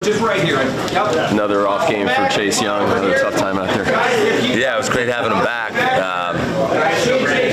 Just right here. Yep. Another off game for Chase Young. Another tough time out there. Yeah, it was great having him back.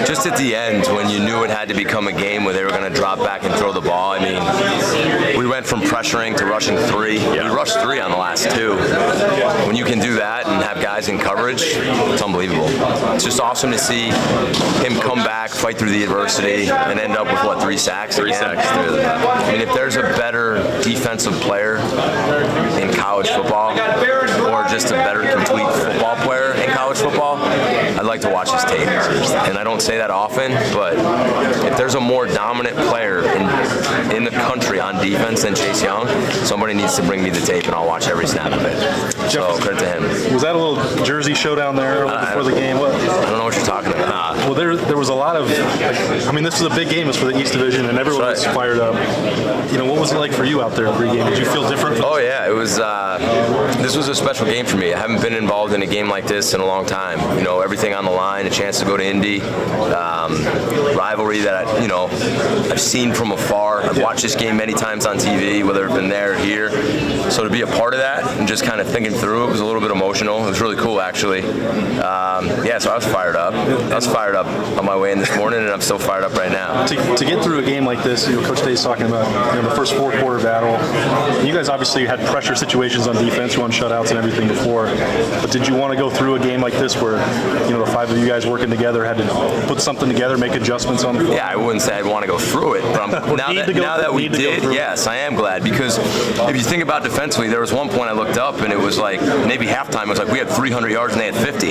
Just at the end, when you knew it had to become a game where they were going to drop back and throw the ball. I mean, we went from pressuring to rushing three. Yeah. We rushed three on the last two. When you can do that and have guys in coverage, it's unbelievable. It's just awesome to see him come back, fight through the adversity, and end up with, what, 3 sacks? 3 sacks. I mean, if there's a better defensive player in college football, or just a better complete football player in college football, I'd like to watch his tape. And I don't say that often, but if there's a more dominant player in the country on defense than Chase Young, somebody needs to bring me the tape and I'll watch every snap of it. So credit to him. Was that a little Jersey showdown there before the game? What? I don't know what you're talking about. Well, there was a lot of, I mean, this was a big game. It's for the East Division, and everyone was fired up. You know, what was it like for you out there pregame? Did you feel different? Oh yeah, it was. This was a special game for me. I haven't been involved in a game like this in a long time. You know, everything on the line, a chance to go to Indy, rivalry that I've seen from afar. I've watched this game many times on TV, whether it's been there or here. So to be a part of that and just kind of thinking through it was a little bit emotional. It was really cool, actually. So I was fired up. I was fired up on my way in this morning, and I'm still fired up right now. To get through a game like this, Coach Day's talking about the first 4-quarter battle. You guys obviously had pressure situations on defense, you won shutouts and everything before. But did you want to go through a game like this where the 5 of you guys working together had to put something together, make adjustments on the floor? Yeah, I wouldn't say I'd want to go through it, but now that we did, yes, I am glad, because if you think about defensively, there was one point I looked up and it was like maybe halftime. It was like we had 300 yards and they had 50.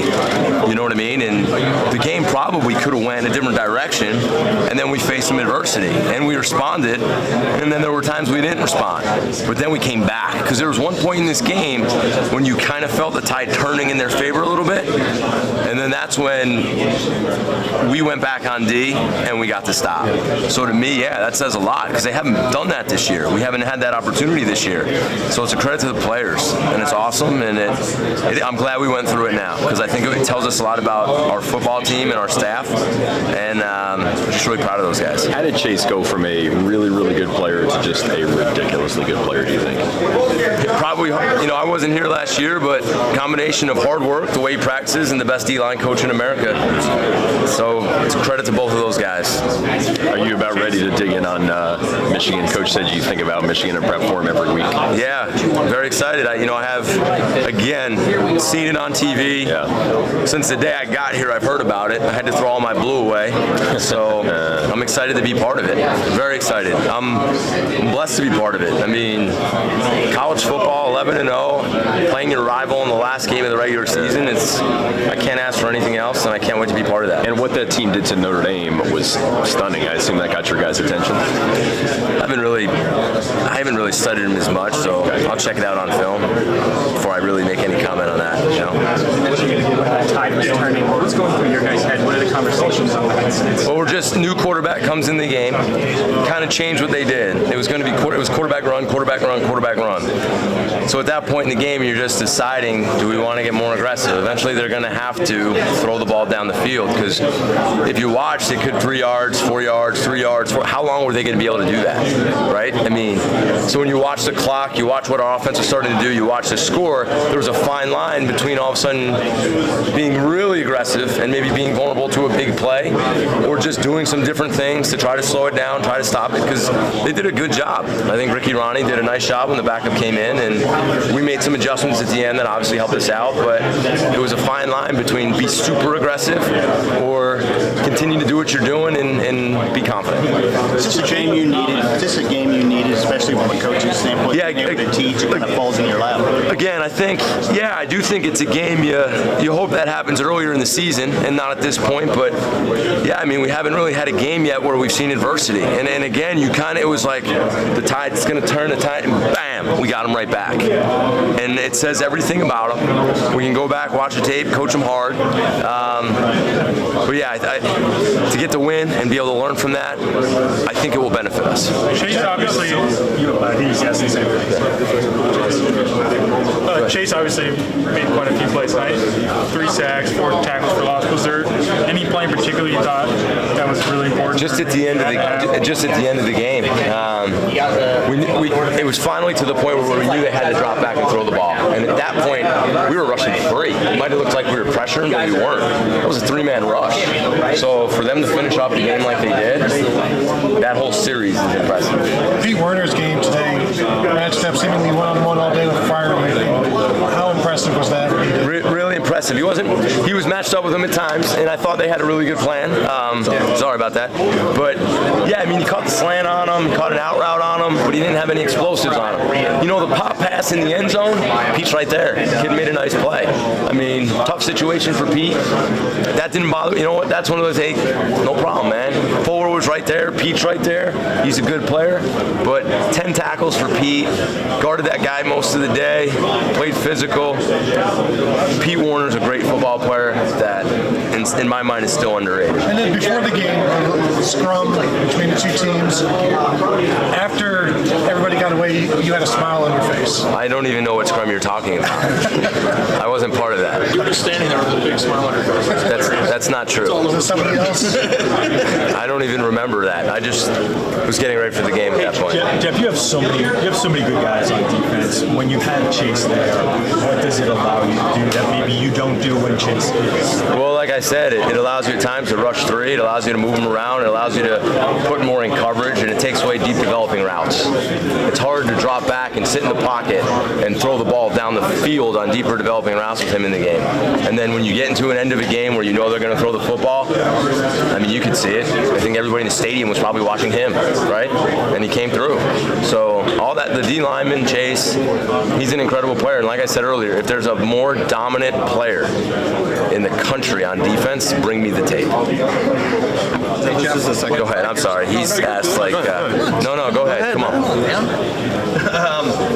You know what I mean? And the game probably could have went in a different direction, and then we faced some adversity and we responded, and then there were times we didn't respond, but then we came back, because there was one point in this game when you kind of felt the tide turning in their favor a little bit, and then that's when we went back on D and we got to stop. So to me, yeah, that says a lot, because they haven't done that this year. We haven't had that opportunity this year. So it's a credit to the players, and it's awesome, and I'm glad we went through it now, because I think it tells us a lot about our football team and our staff, and I'm just really proud of those guys. How did Chase go from a really, really good player to just a ridiculously good player, do you think? Probably, I wasn't here last year, but combination of hard work, the way he practices, and the best D-line coach in America. So it's a credit to both of those guys. Are you about ready to dig in on Michigan? Coach said you think about Michigan and prep for him every week. Yeah, very excited. I have, again, seen it on TV. Yeah. Since the day I got here, I've heard about it. I had to throw all my blue away. So I'm excited to be part of it. Very excited. I'm blessed to be part of it. I mean, college football, 11-0, playing your rival in the last game of the regular season, I can't ask for anything else, and I can't wait to be part of that. And what that team did to Notre Dame was stunning. I assume that got your guys' attention? I haven't really studied them as much, so I'll check it out on film before I really make any comment on that. Tide was turning. What's going through your guys' head? What are the conversations on that? Well, we're just new quarterback comes in the game, kind of changed what they did. It was going to be quarterback run, quarterback run, quarterback run. So at that point in the game, you're just deciding, do we want to get more aggressive? Eventually, they're going to have to throw the ball down the field, because if you watch, they could 3 yards, 4 yards, 3 yards. How long were they going to be able to do that, right? I mean, so when you watch the clock, you watch what our offense was starting to do, you watch the score, there was a fine line between all of a sudden being really aggressive and maybe being vulnerable to a big play, or just doing some different things to try to slow it down, try to stop it, because they did a good job. I think Ricky Ronnie did a nice job when the backup came in, and we made some adjustments at the end that obviously helped us out, but it was a fine line between be super aggressive or continue to do what you're doing and be confident. Is this a game you needed? Is this a game you needed, especially from a coaching standpoint? Yeah, being able to teach, it kind of falls in your lap. Again, I do think it's a game you hope that happens earlier in the season and not at this point, but yeah, I mean, we haven't really had a game yet where we've seen adversity, and again, it was like the tide's going to turn, the tide, and bam, we got them right back, and it says everything about them. We can go back, watch the tape, coach them hard, but yeah, to get the win and be able to learn from that, I think it will benefit us. Chase, obviously, he's asking the same thing. Chase obviously made quite a few plays tonight. 3 sacks, 4 tackles for loss. Was there any play in particular you thought that was really important? Just at the end of the game, it was finally to the point where we knew they had to drop back and throw the ball. And at that point, we were rushing 3. It might have looked like we were pressuring, but we weren't. It was a 3-man rush. So for them to finish off the game like they did, that whole series is impressive. Pete Werner's game today matched up seemingly one-on-one all day with Fire. How impressive was that? Really impressive. He was matched up with him at times, and I thought they had a really good plan. Sorry about that. But yeah, I mean, he caught the slant on him, caught an out route on him, but he didn't have any explosives on him. You know, the pop pass in the end zone, Pete's right there. Kid made a nice play. I mean, tough situation for Pete. That didn't bother. You know what? That's one of those, hey, no problem, man. Fuller was right there. Pete's right there. He's a good player. But 10 tackles for Pete. Guarded that guy most of the day. Played physical. Pete Werner's a great football player that, in my mind, is still underrated. And then before the game, the scrum between the 2 teams, after everybody got away, you had a smile on your face. I don't even know what scrum you're talking about. I wasn't part of that. You're just standing there with a big smile on your face. That's not true. Was it somebody else? I don't even remember that. I just was getting ready for the game at that point. Jeff, you have so many good guys on defense. When you had Chase there, what does it allow you to do that maybe you don't do when Chase is? Well, like I said, it allows you at times to rush 3. It allows you to move them around. It allows you to put more in coverage, and it takes away deep developing routes. It's hard to drop back and sit in the pocket and throw the ball down the field on deeper developing routes with him in the game. And then when you get into an end of a game where you know they're going to throw the football, I mean, you could see it. I think everybody in the stadium was probably watching him, right? And he came through. So all that, the D lineman, Chase, he's an incredible player. And like I said earlier, if there's a more dominant player in the country on defense, bring me the tape. Go ahead. I'm sorry. He's asked no, go ahead. Come on.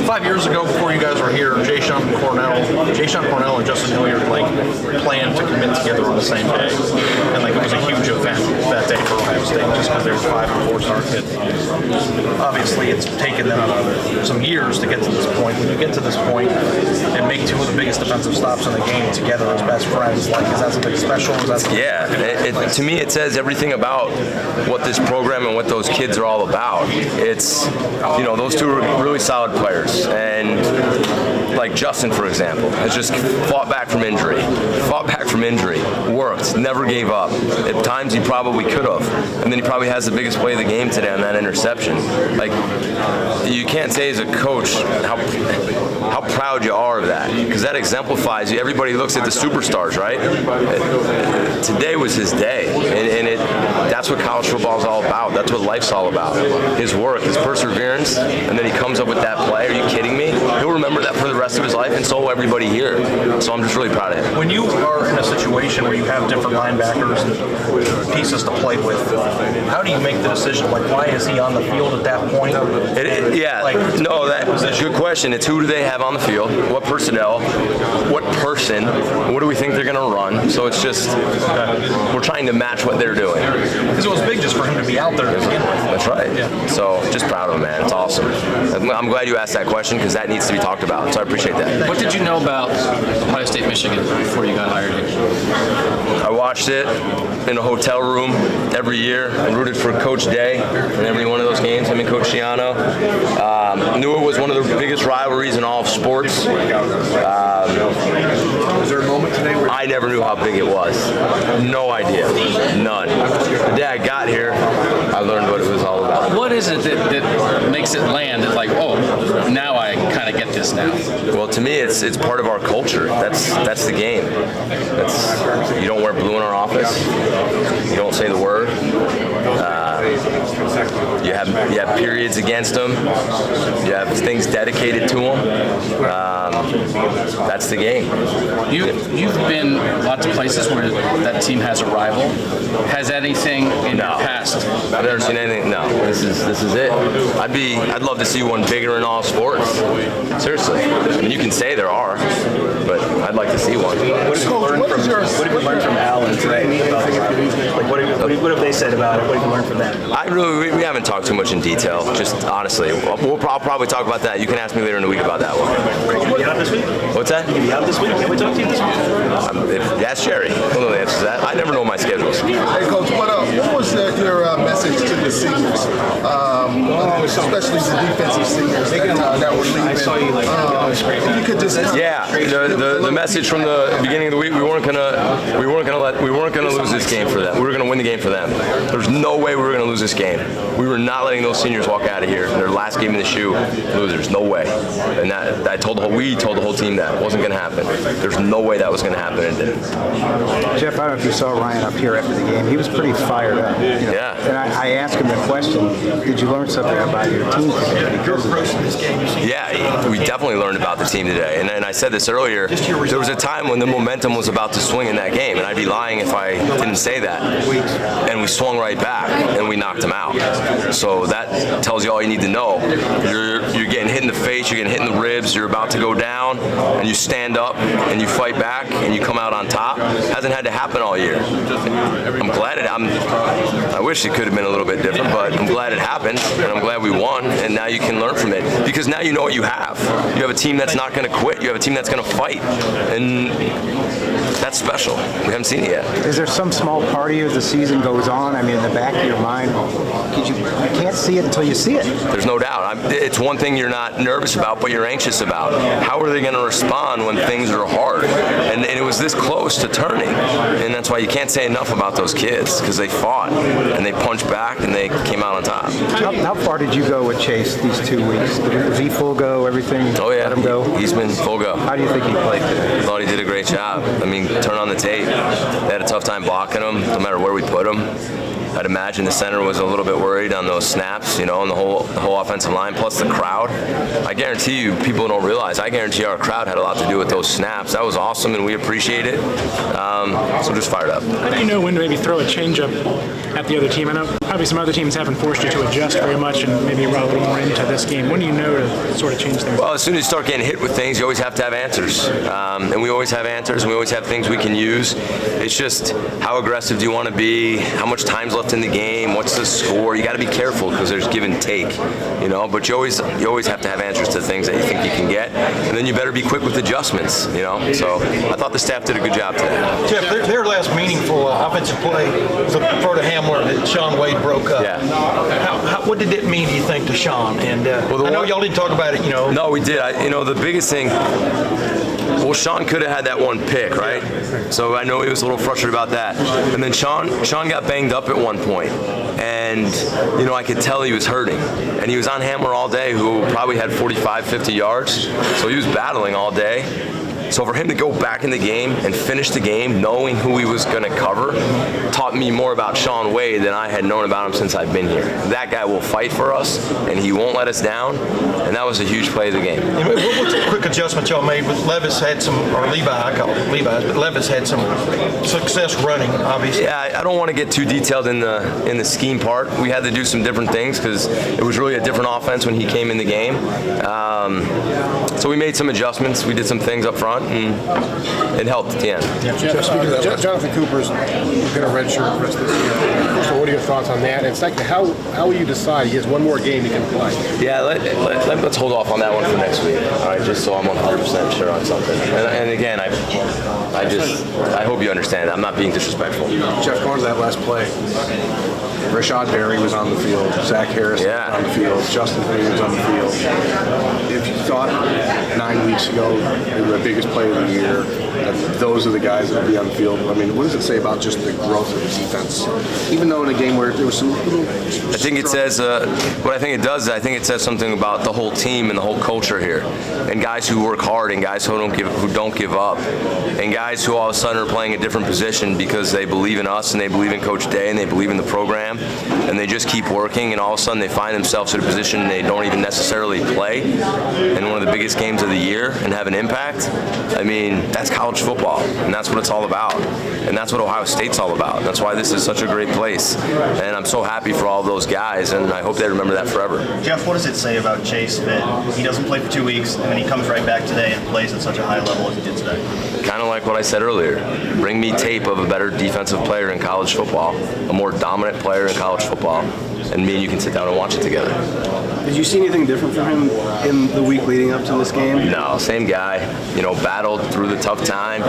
5 years ago, before you guys were here, Jay Sean Cornell and Justin Hilliard planned to commit together on the same day, and it was a huge event that day for Ohio State just because they were 5 and 4-star kids. Obviously, it's taken them some years to get to this point. When you get to this point and make 2 of the biggest defensive stops in the game together as best friends, is that something special? To me, it says everything about what this program and what those kids are all about. It's, those 2 are really solid players, and like Justin, for example, has just fought back from injury, worked, never gave up. At times he probably could have, and then he probably has the biggest play of the game today on that interception. You can't say as a coach how proud you are of that, because that exemplifies you. Everybody looks at the superstars, right? Today was his day, and that's what college football is all about. That's what life's all about. His work, his perseverance, and then he comes up with that play. Are you kidding me? He'll remember that for the rest of his life, and so will everybody here. So I'm just really proud of him. When you are in a situation where you have different linebackers and pieces to play with, how do you make the decision? Why is he on the field at that point? That's a good question. It's who do they have on the field? What personnel? What person? What do we think they're going to run? So it's just we're trying to match what they're doing. Because it was big just for him to be out there to begin with. That's right. Yeah. So just proud of him, man. It's awesome. I'm glad you asked that question because that needs to be talked about. So I appreciate that. What did you know about Ohio State, Michigan before you got hired here? I watched it in a hotel room every year. I rooted for Coach Day in every one of those games, him and Coach Schiano. Knew it was one of the biggest rivalries in all of sports. Was there a moment today where I never knew how big it was. No idea. None. The day I got here, I learned what it was all about. What is it that makes it land that now I kind of get this now? Well, to me, it's part of our culture. That's the game. You don't wear blue in our office. You don't say the word. You have periods against them. You have things dedicated to them. That's the game. You've been lots of places where that team has a rival. Has anything in your past? I've never seen anything. No, this is it. I'd love to see one bigger in all sports. Seriously. I mean, you can say there are, but I'd like to see one. What have you learned from Al and Trey? What have they said about it? What have you learned from them? We haven't talked too much in detail. Just honestly, I'll probably talk about that. You can ask me later in the week about that one. Are you this week? What's that? Can you be out this week? Can we talk to you this week? That's Jerry. He'll know the answer to that. I never know my schedules. Hey, Coach, what was your message to the seniors, especially the defensive seniors that were leaving? If you could just the message from the beginning of the week, we weren't gonna lose this game for them. We were gonna win the game for them. There's no way we were gonna lose this game. We were not letting those seniors walk out of here. Their last game in the shoe, losers. No way. And we told the whole team that wasn't gonna happen. There's no way that was gonna happen. It didn't. Jeff, I don't know if you saw Ryan up here after the game. He was pretty fired up. Yeah. And I asked him the question, did you learn something about your team today? Yeah, we definitely learned about the team today. And I said this earlier, there was a time when the momentum was about to swing in that game, and I'd be lying if I didn't say that. And we swung right back, and we knocked them out. So that tells you all you need to know. You're getting hit in the face, you're getting hit in the ribs, you're about to go down, and you stand up, and you fight back, and you come out on top. Hasn't had to happen all year. I'm glad I wish it could have been a little bit different, but I'm glad it happened, and I'm glad we won, and now you can learn from it. Because now you know what you have. You have a team that's not going to quit. You have a team that's going to fight. And that's special. We haven't seen it yet. Is there some small part of you as the season goes on? I mean, in the back of your mind, you can't see it until you see it. There's no doubt. It's one thing you're not nervous about, but you're anxious about. How are they going to respond when things are hard? And it was this close to turning. And that's why you can't say enough about those kids, because they fought, and they punched back, and they came out on top. How far did you go with Chase these 2 weeks? Was he full go, everything? Oh, yeah. Let him go? He's been full go. How do you think he played today? I thought he did a great job. I mean, turn on the tape. They had a tough time blocking him, no matter where we put him. I'd imagine the center was a little bit worried on those snaps, and the whole offensive line, plus the crowd. I guarantee you, people don't realize, I guarantee our crowd had a lot to do with those snaps. That was awesome, and we appreciate it. So just fired up. How do you know when to maybe throw a changeup at the other team? I know probably some other teams haven't forced you to adjust very much and maybe run a little more into this game. When do you know to sort of change things? Well, as soon as you start getting hit with things, you always have to have answers. And we always have answers, and we always have things we can use. It's just how aggressive do you want to be? How much time's left in the game? What's the score? You got to be careful because there's give and take, But you always have to have answers to things that you think you can get, and then you better be quick with adjustments, So I thought the staff did a good job today. Jeff, their last meaningful offensive play was for the Hamler that Sean Wade broke up. Yeah. What did it mean, do you think, to Sean? And I know y'all didn't talk about it, No, we did. The biggest thing. Well, Sean could have had that one pick, right? So I know he was a little frustrated about that. And then Sean got banged up at one point. And, I could tell he was hurting. And he was on Hamler all day, who probably had 45, 50 yards. So he was battling all day. So for him to go back in the game and finish the game knowing who he was going to cover taught me more about Sean Wade than I had known about him since I've been here. That guy will fight for us, and he won't let us down, and that was a huge play of the game. And what's the quick adjustment y'all made with Levis had some, or Levi, I call it Levi's, but Levis had some success running, obviously. Yeah, I don't want to get too detailed in the scheme part. We had to do some different things because it was really a different offense when he came in the game. So we made some adjustments. We did some things up front, and it helped at the end. Jonathan Cooper's going to redshirt the rest of this year. So what are your thoughts on that? And second, how will you decide? He has one more game he can play. Yeah, let's hold off on that one for next week. All right, just so I'm 100% sure on something. And again, I hope you understand. I'm not being disrespectful. Jeff, going to that last play. Rashad Berry was on the field. Zach Harris was on the field. Justin Haynes was on the field. If you thought 9 weeks ago they were the biggest play of the year, that those are the guys that would be on the field, I mean, what does it say about just the growth of the defense? Even though in a game where there was some little... I think it says, what I think it does is I think it says something about the whole team and the whole culture here. And guys who work hard and guys who don't give up. And guys who all of a sudden are playing a different position because they believe in us and they believe in Coach Day and they believe in the program. And they just keep working, and all of a sudden they find themselves in a position they don't even necessarily play in one of the biggest games of the year and have an impact. I mean, that's college football, and that's what it's all about. And that's what Ohio State's all about. That's why this is such a great place. And I'm so happy for all those guys, and I hope they remember that forever. Jeff, what does it say about Chase that he doesn't play for 2 weeks, and then he comes right back today and plays at such a high level as he did today? Kind of like what I said earlier. Bring me tape of a better defensive player in college football, a more dominant player in college football. and me and you can sit down and watch it together. Did you see anything different from him in the week leading up to this game? No, same guy. You know, battled through the tough time,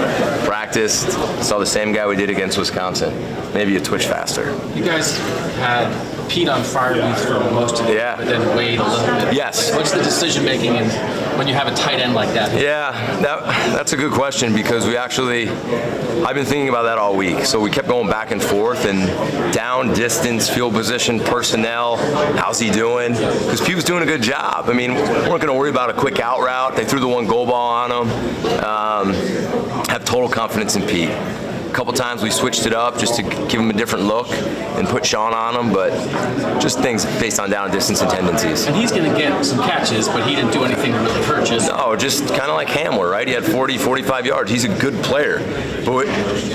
practiced, saw the same guy we did against Wisconsin. Maybe a twitch faster. You guys had Pete on fire weeks for most of it, but then Wade a little bit. Yes. What's the decision making when you have a tight end like that? Yeah, that's a good question because I've been thinking about that all week. So we kept going back and forth and down, distance, field position, personnel, how's he doing? Because Pete was doing a good job. I mean, we weren't going to worry about a quick out route. They threw the one goal ball on him. Have total confidence in Pete. A couple times we switched it up just to give him a different look and put Sean on him, but just things based on down distance and tendencies. And he's going to get some catches, but he didn't do anything to really hurt you. No, just kind of like Hamler, right? He had 40, 45 yards. He's a good player. But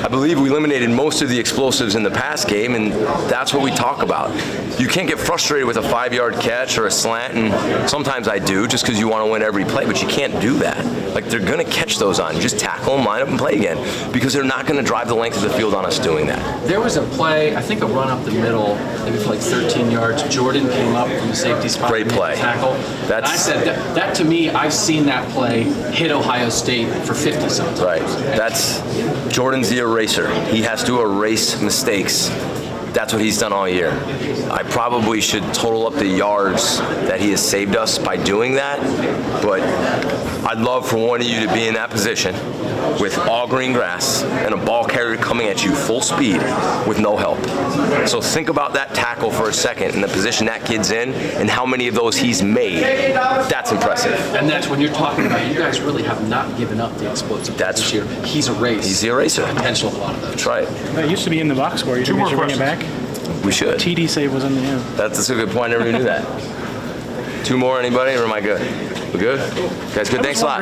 I believe we eliminated most of the explosives in the pass game, and that's what we talk about. You can't get frustrated with a 5-yard catch or a slant, and sometimes I do just because you want to win every play, but you can't do that. Like, they're going to catch those on you. Just tackle them, line up, and play again because they're not going to drive the length of the field on us doing that. There was a play, I think a run up the middle, maybe for like 13 yards. Jordan came up from the safety spot. Great play. Tackle. And I said, that to me, I've seen that play hit Ohio State for 50 sometimes. Right. Jordan's the eraser. He has to erase mistakes. That's what he's done all year. I probably should total up the yards that he has saved us by doing that, but I'd love for one of you to be in that position with all green grass and a ball carrier coming at you full speed with no help. So think about that tackle for a second and the position that kid's in and how many of those he's made. That's impressive. And that's when you're talking about, you guys really have not given up the explosive this year. He's erased. He's the eraser. Potential of a lot of those. That's right. That used to be in the box score. You should bring it back. We should. TD save was in the end. That's a good point. I never even knew that. 2 more, anybody, or am I good? We good? Guys, good. Thanks a lot.